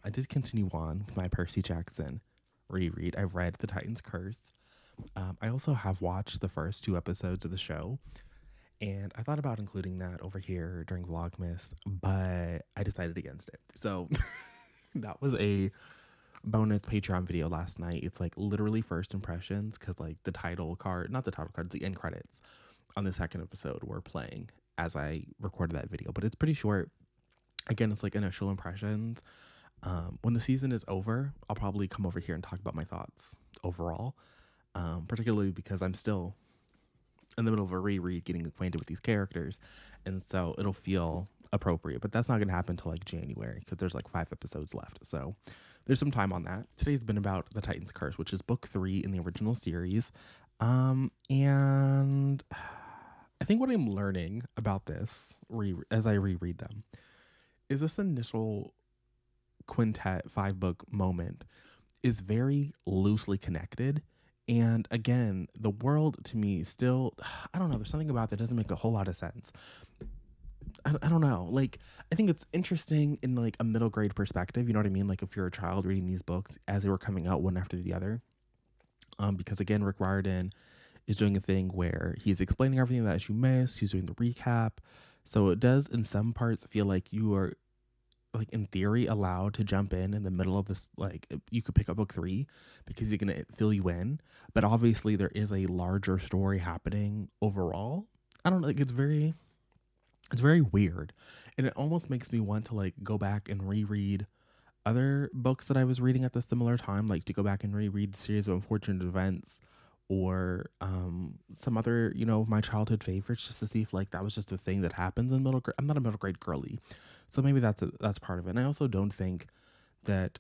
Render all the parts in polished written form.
I did continue on with my Percy Jackson reread. I read The Titan's Curse. I also have watched the first two episodes of the show, and I thought about including that over here during Vlogmas, but I decided against it. So that was a bonus Patreon video last night. It's like literally first impressions because like the title card, not the title card, the end credits on the second episode were playing as I recorded that video, but it's pretty short. Again, it's like initial impressions. When the season is over, I'll probably come over here and talk about my thoughts overall, particularly because I'm still in the middle of a reread getting acquainted with these characters, and so it'll feel appropriate, but that's not going to happen until like January because there's like 5 episodes left, so there's some time on that. Today's been about The Titan's Curse, which is book 3 in the original series, and I think what I'm learning about this as I reread them is this initial quintet 5 book moment is very loosely connected. And again, the world to me still, I don't know, there's something about that doesn't make a whole lot of sense. I don't know. Like, I think it's interesting in like a middle grade perspective. You know what I mean? Like if you're a child reading these books as they were coming out one after the other. Because again, Rick Riordan is doing a thing where he's explaining everything that you missed. He's doing the recap. So it does in some parts feel like you are like in theory allowed to jump in the middle of this, like you could pick up book 3 because he's gonna fill you in, but obviously there is a larger story happening overall. I don't know, like it's very weird, and it almost makes me want to like go back and reread other books that I was reading at the similar time, like to go back and reread the series of unfortunate events or some other, my childhood favorites, just to see if like that was just a thing that happens in middle grade. I'm not a middle grade girly, so maybe that's part of it. And I also don't think that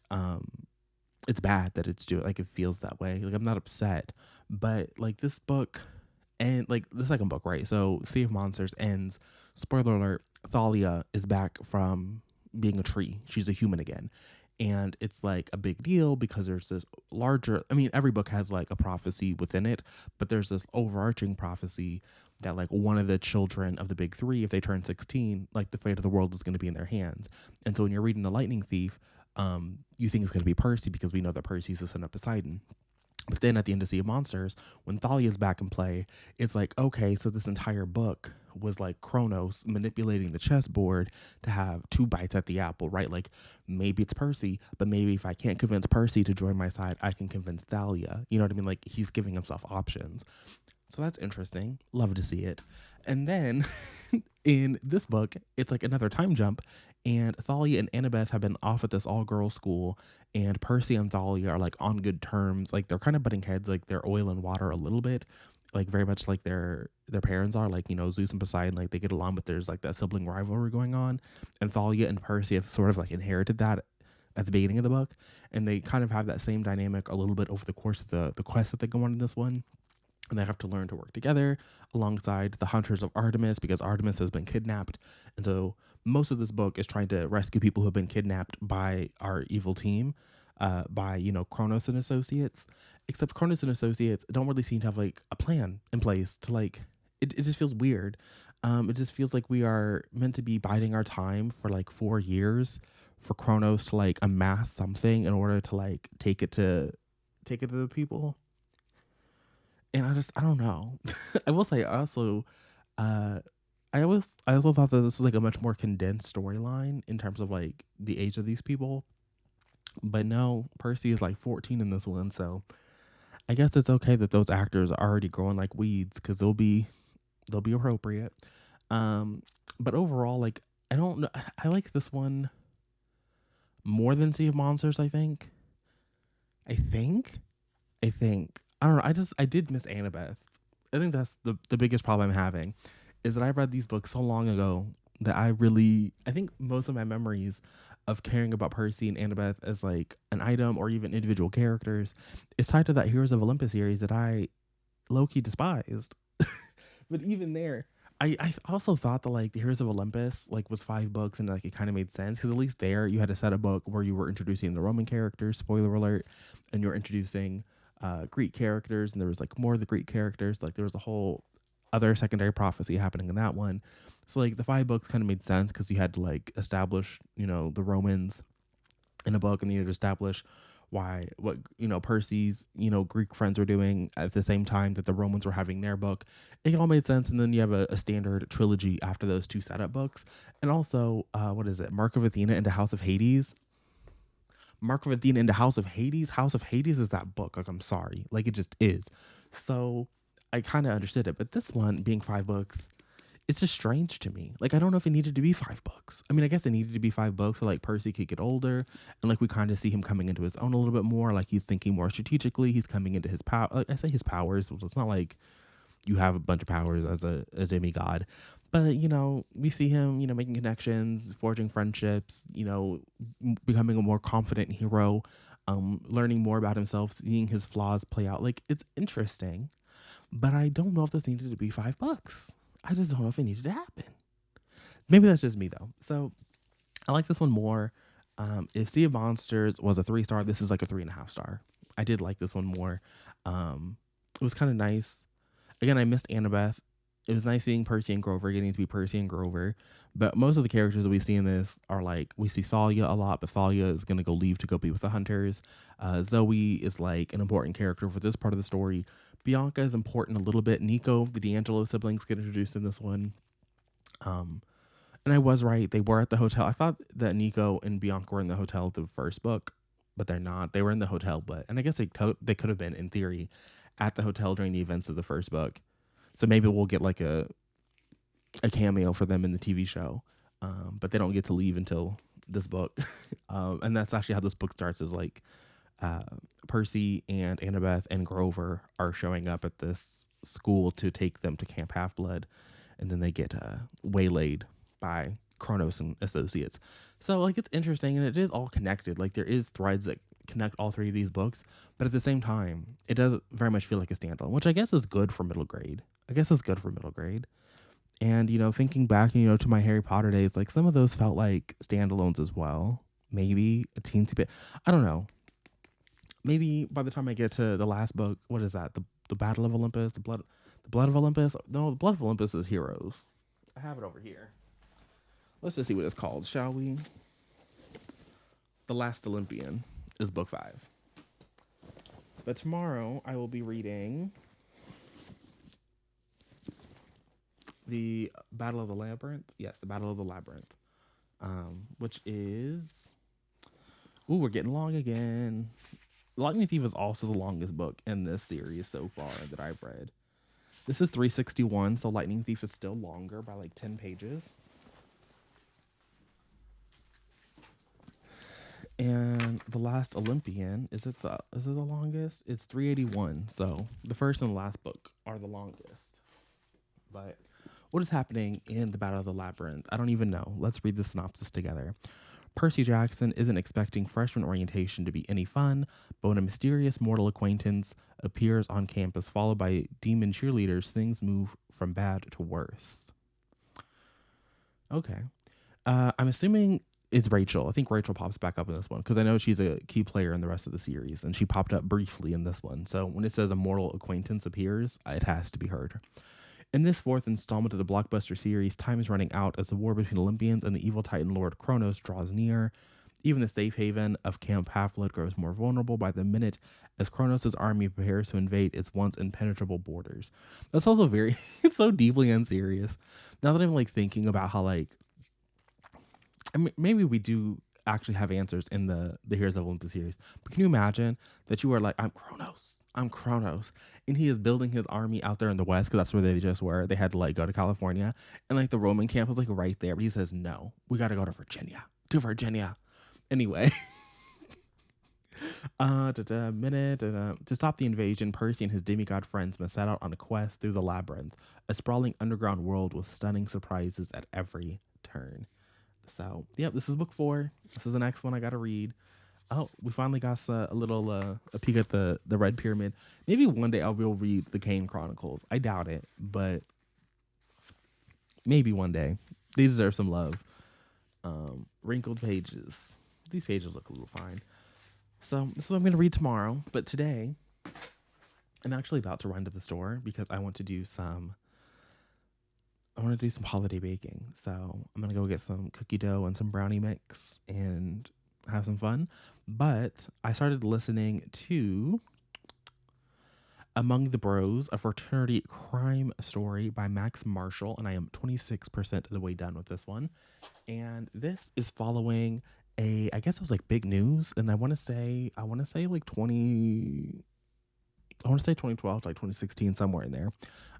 it's bad that it's doing, like it feels that way. Like I'm not upset, but like this book and like the second book, right? So Sea of Monsters ends. Spoiler alert: Thalia is back from being a tree. She's a human again. And it's like a big deal because there's this larger, I mean, every book has like a prophecy within it, but there's this overarching prophecy that like one of the children of the big 3, if they turn 16, like the fate of the world is going to be in their hands. And so when you're reading The Lightning Thief, you think it's going to be Percy because we know that Percy's the son of Poseidon. But then at the end of Sea of Monsters, when Thalia's back in play, it's like, okay, so this entire book was like Kronos manipulating the chessboard to have 2 bites at the apple, right? Like maybe it's Percy, but maybe if I can't convince Percy to join my side, I can convince Thalia. You know what I mean? Like he's giving himself options. So that's interesting. Love to see it. And then in this book, it's like another time jump. And Thalia and Annabeth have been off at this all-girls school, and Percy and Thalia are like on good terms. Like they're kind of butting heads, like they're oil and water a little bit, like very much like their parents are. Like Zeus and Poseidon, like they get along, but there's like that sibling rivalry going on. And Thalia and Percy have sort of like inherited that at the beginning of the book, and they kind of have that same dynamic a little bit over the course of the quest that they go on in this one. And they have to learn to work together alongside the hunters of Artemis because Artemis has been kidnapped. And so most of this book is trying to rescue people who have been kidnapped by our evil team, by, Kronos and Associates. Except Kronos and Associates don't really seem to have like a plan in place to like, it just feels weird. It just feels like we are meant to be biding our time for like 4 years for Kronos to like amass something in order to like take it to the people. And I don't know. I will say also, I also thought that this was like a much more condensed storyline in terms of like the age of these people. But no, Percy is like 14 in this one, so I guess it's okay that those actors are already growing like weeds because they'll be appropriate. But overall, like I don't know, I like this one more than Sea of Monsters. I think. I don't know. I did miss Annabeth. I think that's the biggest problem I'm having is that I read these books so long ago that I think most of my memories of caring about Percy and Annabeth as like an item or even individual characters is tied to that Heroes of Olympus series that I low-key despised. But even there, I also thought that like the Heroes of Olympus like was 5 books and like it kind of made sense because at least there you had a set of book where you were introducing the Roman characters, spoiler alert, and you're introducing Greek characters, and there was like more of the Greek characters. Like there was a whole other secondary prophecy happening in that one. So like the 5 books kind of made sense because you had to like establish, the Romans in a book, and you need to establish why what Percy's Greek friends were doing at the same time that the Romans were having their book. It all made sense, and then you have a standard trilogy after those two setup books, and also what is it, Mark of Athena into House of Hades. Mark of Athena into House of Hades. House of Hades is that book. Like, I'm sorry, like it just is. So I kind of understood it, but this one being 5 books, it's just strange to me. Like, I don't know if it needed to be 5 books. I mean, I guess it needed to be 5 books so like Percy could get older, and like we kind of see him coming into his own a little bit more. Like, he's thinking more strategically. He's coming into his power. Like, I say his powers. Well, it's not like you have a bunch of powers as a demigod, but we see him making connections, forging friendships, becoming a more confident hero, learning more about himself, seeing his flaws play out. Like, it's interesting, but I don't know if this needed to be 5 books. I just don't know if it needed to happen. Maybe that's just me though. So I like this one more. If Sea of Monsters was a 3 star, this is like a 3.5 star. I did like this one more. It was kind of nice. Again, I missed Annabeth. It was nice seeing Percy and Grover getting to be Percy and Grover. But most of the characters that we see in this are like, we see Thalia a lot, but Thalia is going to go leave to go be with the Hunters. Zoe is like an important character for this part of the story. Bianca is important a little bit. Nico, the D'Angelo siblings, get introduced in this one. And I was right. They were at the hotel. I thought that Nico and Bianca were in the hotel the first book, but they're not. They were in the hotel, and I guess they could have been, in theory, at the hotel during the events of the first book. So maybe we'll get like a cameo for them in the TV show. But they don't get to leave until this book. And that's actually how this book starts, is like Percy and Annabeth and Grover are showing up at this school to take them to Camp Half-Blood, and then they get waylaid by Kronos and associates. So like, it's interesting, and it is all connected. Like, there is threads that connect all 3 of these books, but at the same time, it does very much feel like a standalone, which I guess is good for middle grade. And thinking back, to my Harry Potter days, like some of those felt like standalones as well. Maybe a teensy bit. I don't know. Maybe by the time I get to the last book, what is that? The Battle of Olympus, the Blood of Olympus. No, the Blood of Olympus is Heroes. I have it over here. Let's just see what it's called, shall we? The Last Olympian is book 5. But tomorrow I will be reading the Battle of the Labyrinth. Yes, the Battle of the Labyrinth. Which is... Ooh, we're getting long again. Lightning Thief is also the longest book in this series so far that I've read. This is 361, so Lightning Thief is still longer by like 10 pages. And The Last Olympian, is it the longest? It's 381. So the first and the last book are the longest. But what is happening in the Battle of the Labyrinth? I don't even know. Let's read the synopsis together. Percy Jackson isn't expecting freshman orientation to be any fun, but when a mysterious mortal acquaintance appears on campus followed by demon cheerleaders, things move from bad to worse. Okay. I'm assuming it's Rachel. I think Rachel pops back up in this one because I know she's a key player in the rest of the series, and she popped up briefly in this one. So when it says a mortal acquaintance appears, it has to be her. In this 4th installment of the blockbuster series, time is running out as the war between Olympians and the evil Titan Lord Kronos draws near. Even the safe haven of Camp Half-Blood grows more vulnerable by the minute as Kronos' army prepares to invade its once impenetrable borders. That's also very, it's so deeply unserious. Now that I'm like thinking about how like, I mean, maybe we do actually have answers in the Heroes of Olympus series, but can you imagine that you are like, I'm Kronos, and he is building his army out there in the West, because that's where they just were. They had to like go to California, and like the Roman camp was like right there, but he says, no, we got to go to Virginia. Anyway, to stop the invasion, Percy and his demigod friends must set out on a quest through the labyrinth, a sprawling underground world with stunning surprises at every turn. So, yeah, this is book 4. This is the next one I got to read. Oh, we finally got a little a peek at the Red Pyramid. Maybe one day I will read the Kane Chronicles. I doubt it, but maybe one day. They deserve some love. Wrinkled pages. These pages look a little fine. So this is what I'm going to read tomorrow. But today, I'm actually about to run to the store because I want to do some holiday baking. So I'm going to go get some cookie dough and some brownie mix and have some fun. But I started listening to Among the Bros, a fraternity crime story by Max Marshall, and I am 26% of the way done with this one. And this is following I guess it was like big news, and I want to say like 2012 to like 2016, somewhere in there.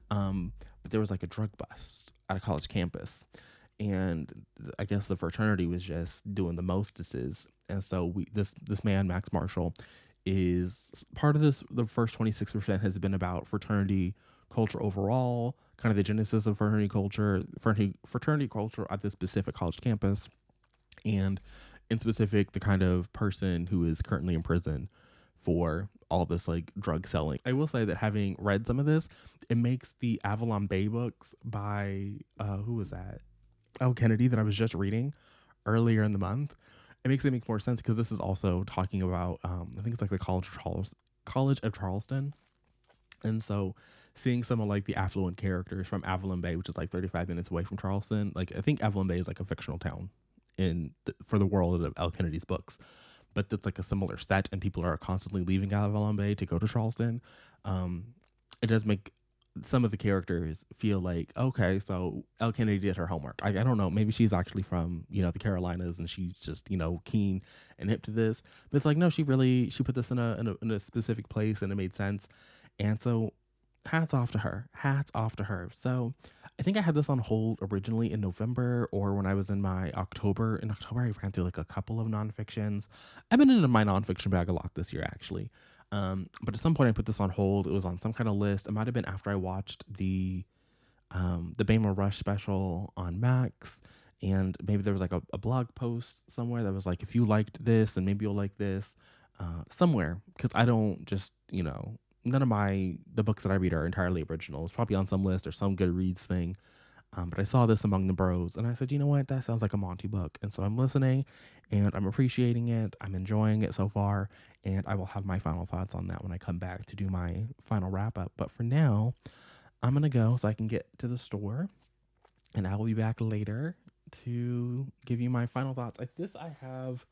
But there was like a drug bust at a college campus, and I guess the fraternity was just doing the mostesses, and so this man Max Marshall is part of this. The first 26% has been about fraternity culture overall, kind of the genesis of fraternity culture at this specific college campus, and in specific, the kind of person who is currently in prison for all this like drug selling. I will say that having read some of this, it makes the Avalon Bay books by who was that? Oh, Kennedy, that I was just reading earlier in the month. It make more sense because this is also talking about I think it's like the College of Charleston, and so seeing some of like the affluent characters from Avalon Bay, which is like 35 minutes away from Charleston. Like I think Avalon Bay is like a fictional town for the world of L. Kennedy's books, but it's like a similar set, and people are constantly leaving Avalon Bay to go to Charleston. It does make some of the characters feel like, okay, so L. Kennedy did her homework. I don't know, maybe she's actually from the Carolinas, and she's just keen and hip to this. But it's like, no, she put this in a specific place, and it made sense. And so hats off to her. Hats off to her. So I think I had this on hold originally in November, or when I was in my October. In October, I ran through like a couple of nonfictions. I've been into my nonfiction bag a lot this year, actually. But at some point I put this on hold. It was on some kind of list. It might have been after I watched the Bama Rush special on Max, and maybe there was like a blog post somewhere that was like, if you liked this, then maybe you'll like this, somewhere. Because I don't just, none of the books that I read are entirely original. It's probably on some list or some Goodreads thing. But I saw this Among the Bros, and I said, you know what, that sounds like a Monty book. And so I'm listening, and I'm appreciating it. I'm enjoying it so far, and I will have my final thoughts on that when I come back to do my final wrap up. But for now, I'm going to go so I can get to the store, and I will be back later to give you my final thoughts. I have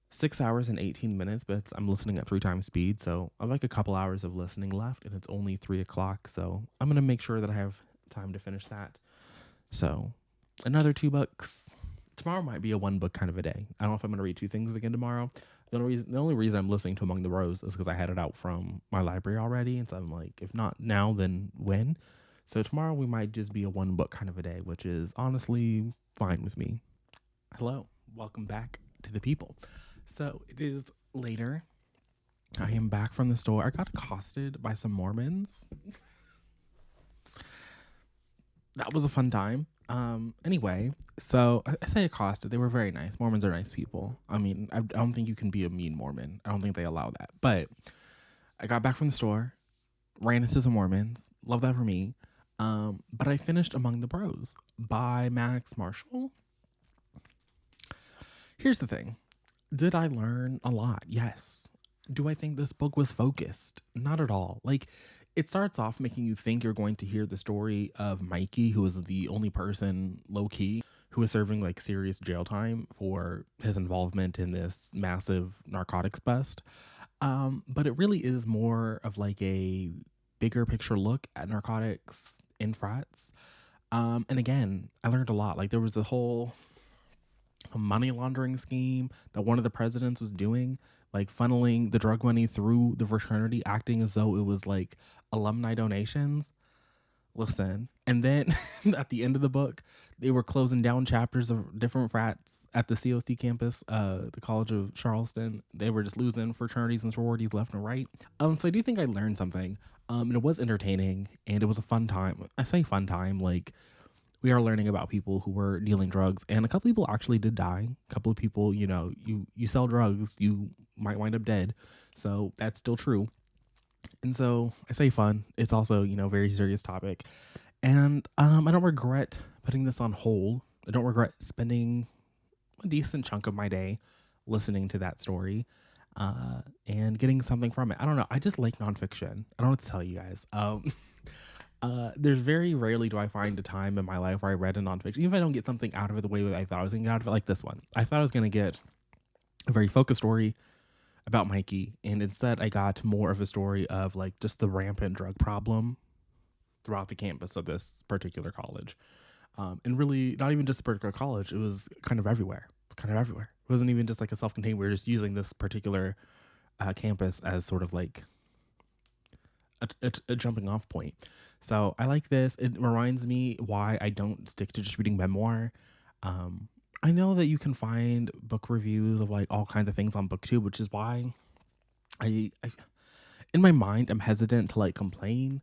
6 hours and 18 minutes, but I'm listening at 3 times speed. So I have like a couple hours of listening left, and it's only 3 o'clock. So I'm going to make sure that I have time to finish that. So another 2 books. Tomorrow might be a 1 book kind of a day. I don't know if I'm going to read 2 things again tomorrow. The only reason I'm listening to Among the Rose is because I had it out from my library already. And so I'm like, if not now, then when? So tomorrow we might just be a 1 book kind of a day, which is honestly fine with me. Hello, welcome back to the people. So it is later. I am back from the store. I got accosted by some Mormons. That was a fun time. Anyway, so I say accosted. They were very nice. Mormons are nice people. I mean, I don't think you can be a mean Mormon. I don't think they allow that. But I got back from the store, ran into some Mormons. Love that for me. But I finished Among the Bros by Max Marshall. Here's the thing. Did I learn a lot? Yes. Do I think this book was focused? Not at all. Like, it starts off making you think you're going to hear the story of Mikey, who is the only person, low-key, who is serving like serious jail time for his involvement in this massive narcotics bust. But it really is more of like a bigger picture look at narcotics in frats. And again, I learned a lot. Like, there was a whole money laundering scheme that one of the presidents was doing, like funneling the drug money through the fraternity, acting as though it was like alumni donations. Listen. And then at the end of the book, they were closing down chapters of different frats at the COC campus, the College of Charleston. They were just losing fraternities and sororities left and right. So I do think I learned something. And it was entertaining, and it was a fun time. I say fun time, like, we are learning about people who were dealing drugs, and a couple people actually did die. A couple of people, you sell drugs, you might wind up dead. So that's still true. And so I say fun. It's also, very serious topic. And I don't regret putting this on hold. I don't regret spending a decent chunk of my day listening to that story and getting something from it. I don't know. I just like nonfiction. I don't know what to tell you guys. There's very rarely do I find a time in my life where I read a nonfiction, even if I don't get something out of it the way that I thought I was going to get out of it, like this one. I thought I was going to get a very focused story about Mikey, and instead I got more of a story of like just the rampant drug problem throughout the campus of this particular college. And really, not even just a particular college, it was kind of everywhere. Kind of everywhere. It wasn't even just like a self contained, we were just using this particular campus as sort of like a jumping off point. So I like this. It reminds me why I don't stick to just reading memoir. Um, I know that you can find book reviews of like all kinds of things on BookTube, which is why I in my mind I'm hesitant to like complain.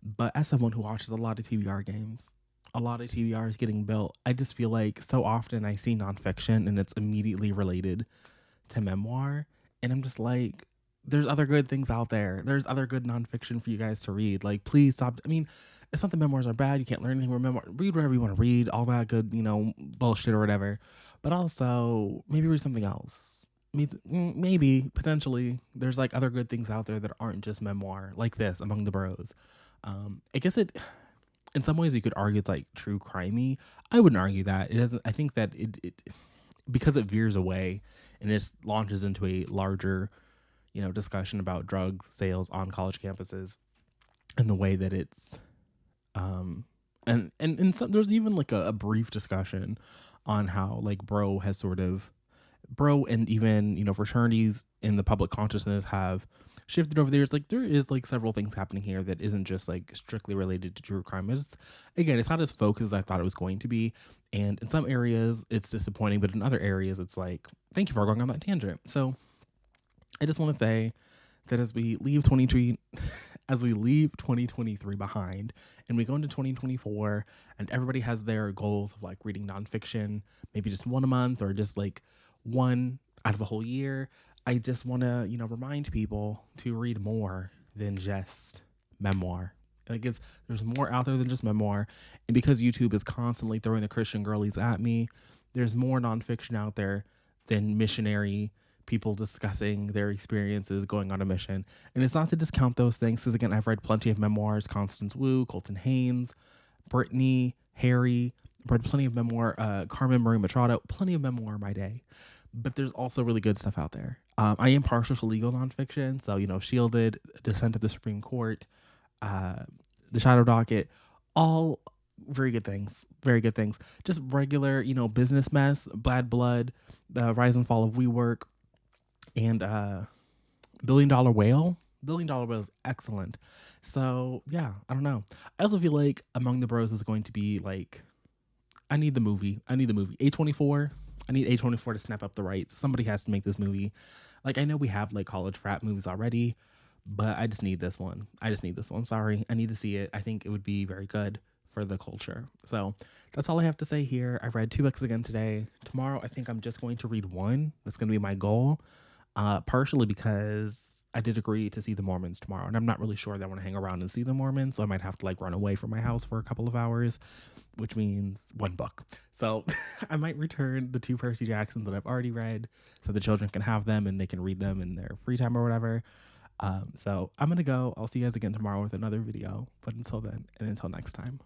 But as someone who watches a lot of TBR games, a lot of TBRs getting built, I just feel like so often I see nonfiction and it's immediately related to memoir. And I'm just like, there's other good things out there. There's other good nonfiction for you guys to read. Like, please stop. I mean, it's not that memoirs are bad. You can't learn anything from memoir. Read whatever you want to read, all that good, bullshit or whatever. But also, maybe read something else. Maybe, potentially, there's like other good things out there that aren't just memoir, like this, Among the Bros. I guess in some ways, you could argue it's like true crimey. I wouldn't argue that. It doesn't, I think that it because it veers away and it launches into a larger, discussion about drug sales on college campuses and the way that it's, and some, there's even like a brief discussion on how like bro and even, fraternities in the public consciousness have shifted over the years. Like there is like several things happening here that isn't just like strictly related to true crime. It's not as focused as I thought it was going to be. And in some areas it's disappointing, but in other areas it's like, thank you for going on that tangent. So I just want to say that as we leave 2023 behind and we go into 2024 and everybody has their goals of like reading nonfiction, maybe just one a month or just like one out of the whole year, I just want to, remind people to read more than just memoir. There's more out there than just memoir. And because YouTube is constantly throwing the Christian girlies at me, there's more nonfiction out there than missionary people discussing their experiences going on a mission. And it's not to discount those things, because again, I've read plenty of memoirs, Constance Wu, Colton Haynes, Brittany, Harry, I've read plenty of memoir, Carmen Marie Machado, plenty of memoir in my day. But there's also really good stuff out there. I am partial to legal nonfiction. So, Shielded, Descent of the Supreme Court, The Shadow Docket, all very good things. Very good things. Just regular, business mess, Bad Blood, The Rise and Fall of WeWork, and Billion Dollar Whale. Billion Dollar Whale is excellent. So, yeah, I don't know. I also feel like Among the Bros is going to be like, I need the movie. A24. I need A24 to snap up the rights. Somebody has to make this movie. Like, I know we have like college frat movies already, but I just need this one. Sorry. I need to see it. I think it would be very good for the culture. So that's all I have to say here. I read 2 books again today. Tomorrow, I think I'm just going to read one. That's going to be my goal. Partially because I did agree to see the Mormons tomorrow, and I'm not really sure that I want to hang around and see the Mormons, so I might have to like run away from my house for a couple of hours, which means one book. So I might return the 2 Percy Jacksons that I've already read so the children can have them and they can read them in their free time or whatever. So I'm going to go. I'll see you guys again tomorrow with another video. But until then, and until next time.